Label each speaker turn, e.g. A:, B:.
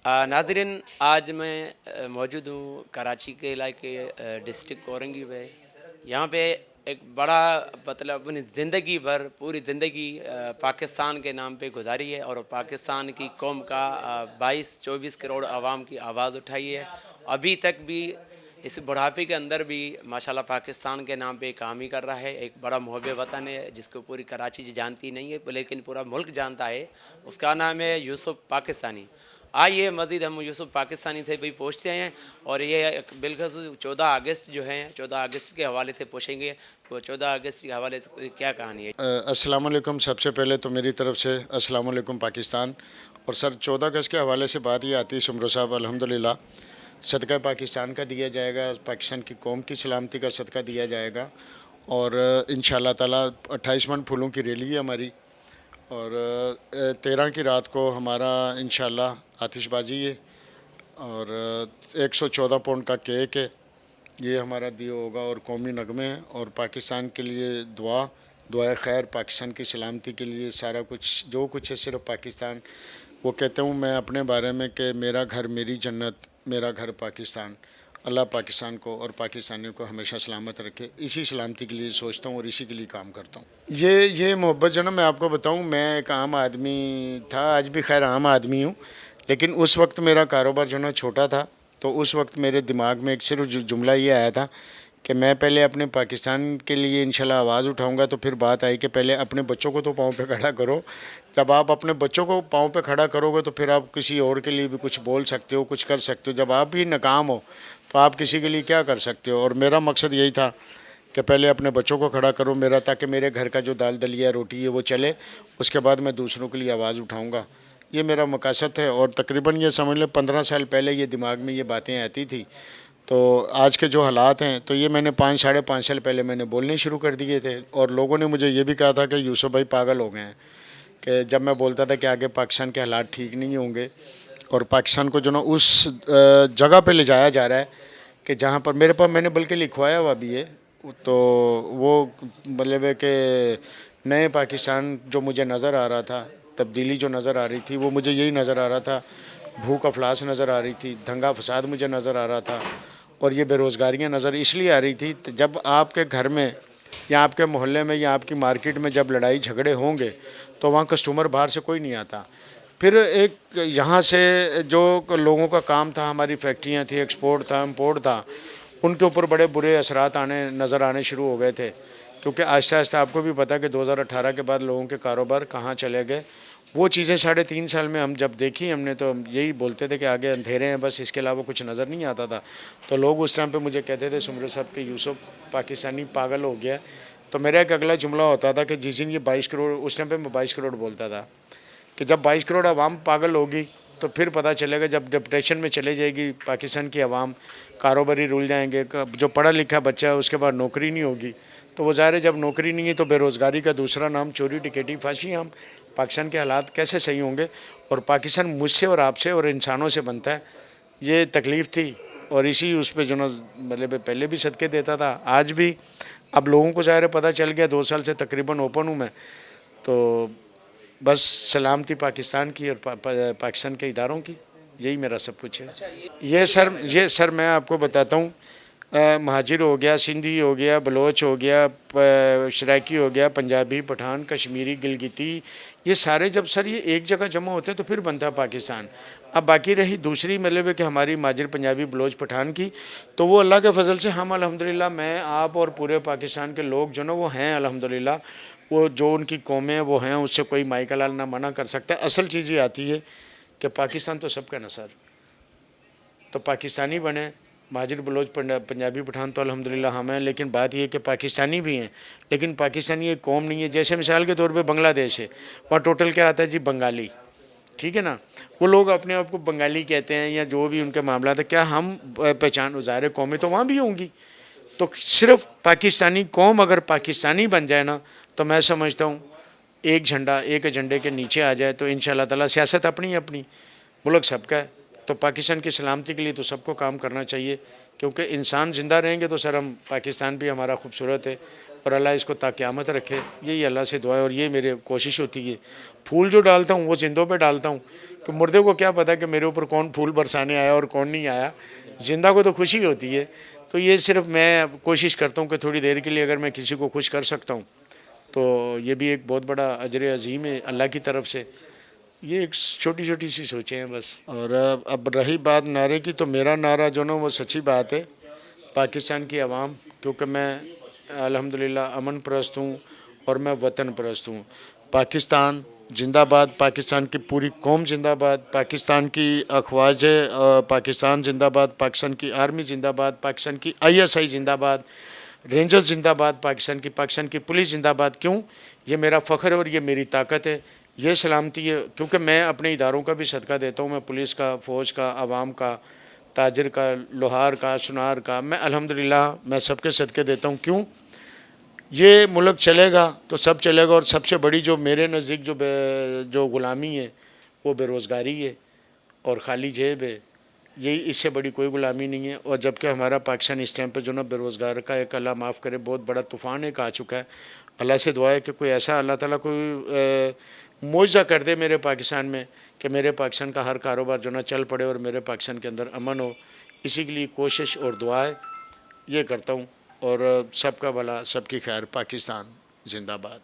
A: नाज़रीन, आज मैं मौजूद हूँ कराची के इलाके डिस्ट्रिक्ट औरंगी में। यहाँ पे एक बड़ा मतलब अपनी ज़िंदगी भर पूरी ज़िंदगी पाकिस्तान के नाम पे गुजारी है और पाकिस्तान की कौम का 22-24 करोड़ आवाम की आवाज़ उठाई है। अभी तक भी इस बुढ़ापे के अंदर भी माशाल्लाह पाकिस्तान के नाम पे काम ही कर रहा है। एक बड़ा मुहब्ब वतन है जिसको पूरी कराची जानती नहीं है लेकिन पूरा मुल्क जानता है। उसका नाम है यूसुफ पाकिस्तानी। आइए मज़ीद हम यूसुफ पाकिस्तानी से भी पूछते हैं और ये बिलखुसूस 14 अगस्त जो है 14 अगस्त के हवाले से पूछेंगे। तो 14 अगस्त के हवाले से क्या कहानी है?
B: अस्सलाम वालेकुम। सबसे पहले तो मेरी तरफ से अस्सलाम वालेकुम पाकिस्तान। और सर 14 अगस्त के हवाले से बात ये आती है सुमरो साहब, अल्हम्दुलिल्लाह सदका पाकिस्तान का दिया जाएगा, पाकिस्तान की कौम की सलामती का सदका दिया जाएगा। और इंशाअल्लाह ताला 28 मन फूलों की रैली है हमारी। और 13 की रात को हमारा इंशाअल्लाह आतिशबाजी है और 114 पाउंड का केक है, ये हमारा दिया होगा। और कौमी नगमे हैं और पाकिस्तान के लिए दुआ खैर, पाकिस्तान की सलामती के लिए सारा कुछ जो कुछ है सिर्फ पाकिस्तान। वो कहता हूँ मैं अपने बारे में कि मेरा घर मेरी जन्नत, मेरा घर पाकिस्तान। अल्लाह पाकिस्तान को और पाकिस्तानियों को हमेशा सलामत रखे, इसी सलामती के लिए सोचता हूँ और इसी के लिए काम करता हूँ। ये मोहब्बत जो ना, मैं आपको बताऊँ, मैं एक आम आदमी था, आज भी खैर आम आदमी हूँ, लेकिन उस वक्त मेरा कारोबार जो ना छोटा था। तो उस वक्त मेरे दिमाग में एक सिर्फ जुमला ये आया था कि मैं पहले अपने पाकिस्तान के लिए इंशाल्लाह आवाज़ उठाऊंगा। तो फिर बात आई कि पहले अपने बच्चों को तो पाँव पे खड़ा करो। जब आप अपने बच्चों को पाँव पे खड़ा करोगे तो फिर आप किसी और के लिए भी कुछ बोल सकते हो, कुछ कर सकते हो। जब आप ही नाकाम हो तो आप किसी के लिए क्या कर सकते हो। और मेरा मकसद यही था कि पहले अपने बच्चों को खड़ा करो मेरा, ताकि मेरे घर का जो दाल दलिया रोटी है वो चले, उसके बाद मैं दूसरों के लिए आवाज़ उठाऊँगा। ये मेरा मकसद है। और तकरीबन ये समझ लें 15 साल पहले ये दिमाग में ये बातें आती थी। तो आज के जो हालात हैं, तो ये मैंने 5 साढ़े 5 साल पहले मैंने बोलने शुरू कर दिए थे। और लोगों ने मुझे ये भी कहा था कि यूसुफ भाई पागल हो गए हैं, कि जब मैं बोलता था कि आगे पाकिस्तान के हालात ठीक नहीं होंगे और पाकिस्तान को जो ना उस जगह पे ले जाया जा रहा है कि जहाँ पर मेरे पास मैंने बल्कि लिखवाया हुआ भी है। तो वो मतलब है कि नए पाकिस्तान जो मुझे नज़र आ रहा था, तब्दीली जो नज़र आ रही थी, वो मुझे यही नज़र आ रहा था। भूख अफलास नज़र आ रही थी, दंगा फसाद मुझे नज़र आ रहा था। और ये बेरोज़गारियाँ नज़र इसलिए आ रही थी जब आपके घर में या आपके मोहल्ले में या आपकी मार्केट में जब लड़ाई झगड़े होंगे तो वहाँ कस्टमर बाहर से कोई नहीं आता। फिर एक यहाँ से जो लोगों का काम था, हमारी फैक्ट्रियाँ थी, एक्सपोर्ट था, इम्पोर्ट था, उनके ऊपर बड़े बुरे असरात नज़र आने शुरू हो गए थे। क्योंकि आहिस्ता आहिस्ता आपको भी पता कि 2018 के बाद लोगों के कारोबार कहाँ चले गए। वो चीज़ें 3.5 साल में हम जब देखी हमने, तो हम यही बोलते थे कि आगे अंधेरे हैं बस, इसके अलावा कुछ नज़र नहीं आता था। तो लोग उस टाइम पे मुझे कहते थे सुमरो साहब कि यूसुफ पाकिस्तानी पागल हो गया। तो मेरा एक अगला जुमला होता था कि जिस दिन ये 22 करोड़, उस टाइम पे मैं 22 करोड़ बोलता था, कि जब 22 करोड़ आवाम पागल होगी तो फिर पता चलेगा, जब डिप्रेशन में चले जाएगी पाकिस्तान की आवाम, कारोबारी रुल जाएंगे, जो पढ़ा लिखा बच्चा है उसके बाद नौकरी नहीं होगी। तो वो ज़ाहिर है जब नौकरी नहीं है तो बेरोज़गारी का दूसरा नाम चोरी डकैती फांसी। हम पाकिस्तान के हालात कैसे सही होंगे। और पाकिस्तान मुझसे और आपसे और इंसानों से बनता है, ये तकलीफ़ थी। और इसी उस पर जो ना मतलब पहले भी सदके देता था, आज भी। अब लोगों को ज़ाहिर है पता चल गया, 2 साल से तकरीबन ओपन हूँ मैं। तो बस सलामती पाकिस्तान की और पाकिस्तान के इदारों की, यही मेरा सब कुछ है। ये सर मैं आपको बताता हूँ, महाजिर हो गया, सिंधी हो गया, बलोच हो गया, शराइकी हो गया, पंजाबी, पठान, कश्मीरी, गिलगिती, ये सारे जब सर ये एक जगह जमा होते हैं तो फिर बनता है पाकिस्तान। अब बाकी रही दूसरी मतलब है कि हमारी महाजिर, पंजाबी, बलोच, पठान की, तो वो अल्लाह के फजल से हम अल्हम्दुलिल्लाह, मैं आप और पूरे पाकिस्तान के लोग जो ना वो हैं अल्हम्दुलिल्लाह, वो जो उनकी कौमें हैं वो हैं, उससे कोई माइका लाल ना मना कर सकता है। असल चीज़ ये आती है कि पाकिस्तान तो सबका ना सर, तो पाकिस्तानी बने, महाजिर, बलोच, पंजाबी, पठान तो अल्हम्दुलिल्लाह हम हैं, लेकिन बात ये है कि पाकिस्तानी भी हैं, लेकिन पाकिस्तानी एक कौम नहीं है। जैसे मिसाल के तौर पे बांग्लादेश है, वहाँ टोटल क्या आता है जी, बंगाली, ठीक है ना। वो लोग अपने आप को बंगाली कहते हैं या जो भी उनके मामला है, क्या हम पहचान ज़ाहिर कौमें तो वहाँ भी होंगी। तो सिर्फ पाकिस्तानी कौम अगर पाकिस्तानी बन जाए ना, तो मैं समझता हूँ एक झंडा एक एजेंडे के नीचे आ जाए तो इंशाल्लाह ताला, सियासत अपनी अपनी, मुल्क सबका है। तो पाकिस्तान की सलामती के लिए तो सबको काम करना चाहिए, क्योंकि इंसान ज़िंदा रहेंगे तो सर हम पाकिस्तान भी हमारा खूबसूरत है, اور اللہ اس کو تا قیامت رکھے، یہی اللہ سے دعا ہے اور یہ میری کوشش ہوتی ہے۔ پھول جو ڈالتا ہوں وہ زندوں پہ ڈالتا ہوں کہ مردے کو کیا پتہ کہ میرے اوپر کون پھول برسانے آیا اور کون نہیں آیا، زندہ کو تو خوشی ہوتی ہے۔ تو یہ صرف میں کوشش کرتا ہوں کہ تھوڑی دیر کے لیے اگر میں کسی کو خوش کر سکتا ہوں تو یہ بھی ایک بہت بڑا اجر عظیم ہے اللہ کی طرف سے۔ یہ ایک چھوٹی چھوٹی سی سوچیں ہیں بس۔ اور اب رہی بات نعرے کی، تو میرا نعرہ جو نا وہ سچی بات ہے، پاکستان کی عوام، کیونکہ میں الحمدللہ امن پرست ہوں اور میں وطن پرست ہوں۔ پاکستان زندہ باد، پاکستان کی پوری قوم زندہ باد، پاکستان کی افواج پاکستان زندہ باد، پاکستان کی آرمی زندہ باد، پاکستان کی ISI زندہ باد، رینجرز زندہ باد، پاکستان کی پولیس زندہ باد۔ کیوں؟ یہ میرا فخر ہے اور یہ میری طاقت ہے، یہ سلامتی ہے، کیونکہ میں اپنے اداروں کا بھی صدقہ دیتا ہوں، میں پولیس کا، فوج کا، عوام کا، تاجر کا، لوہار کا، سنار کا، میں الحمدللہ میں سب کے صدقے دیتا ہوں۔ کیوں؟ یہ ملک چلے گا تو سب چلے گا، اور سب سے بڑی جو میرے نزدیک جو غلامی ہے وہ بے روزگاری ہے اور خالی جیب ہے، یہی اس سے بڑی کوئی غلامی نہیں ہے۔ اور جبکہ ہمارا پاکستان اس ٹائم پہ جو نا بے روزگار کا ایک اللہ معاف کرے بہت بڑا طوفان ایک آ چکا ہے۔ اللہ سے دعا ہے کہ کوئی ایسا اللہ تعالیٰ کوئی معجزہ کر دے میرے پاکستان میں کہ میرے پاکستان کا ہر کاروبار جو نا چل پڑے اور میرے پاکستان کے اندر امن ہو۔ اسی کے لیے کوشش اور دعا ہے یہ کرتا ہوں، اور سب کا بھلا، سب کی خیر، پاکستان زندہ باد۔